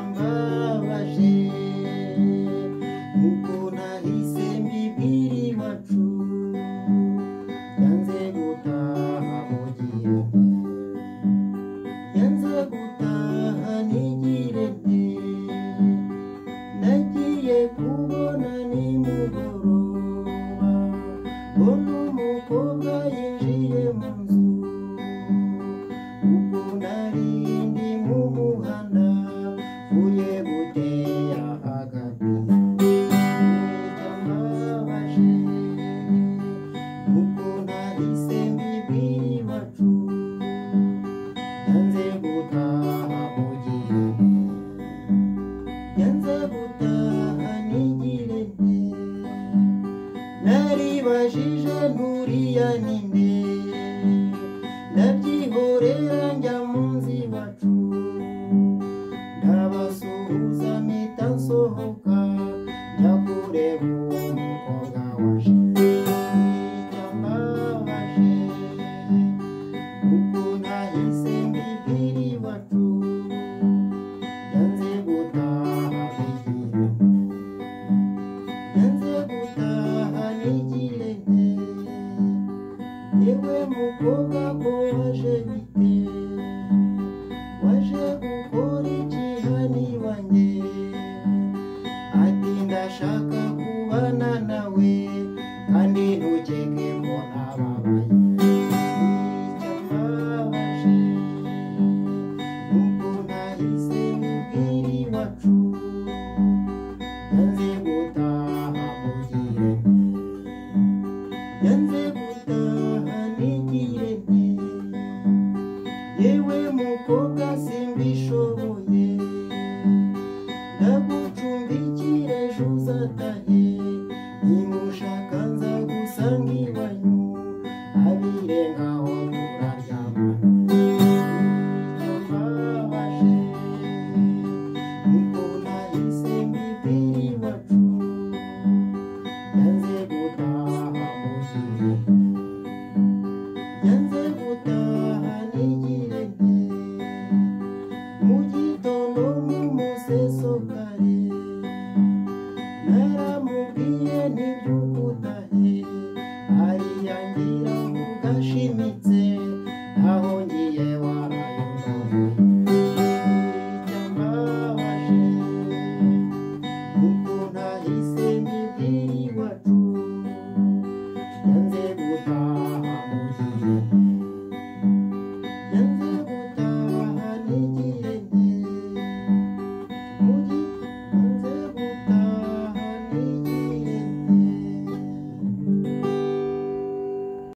icyambabaje nuko nahise mbibwira iwacu yanze gutaha mu gihe yanze gutaha nigire nte nagiye kubona nimugoroba mbona umukobwa yinjiye mu nzu ubwo nari ndi mu muhanda mvuye gutera hagati icyambabaje nuko nahise mbibwira iwacu yanze gutaha mu gihe yanze gutaha nigire nte naribajije nturiya ninde ndabyihorera njya mu nzu iwacu ndabasuhuza mpita nsohoka njya kureba umukobwa waje icyambabaje nuko nahise mbibwira iwacu yanze gutaha nigire yanze gutaha nigire nte yewe mukobwa ko waje bite waje gukora iki hano iwanjye ati ndashaka kubana nawe kandi ntukeke ko ntababaye icyambabaje nuko nahise mbibwira iwacu yanze gutaha mu gihe yanze gutaha nigire nte yewe mukobwa simbishoboye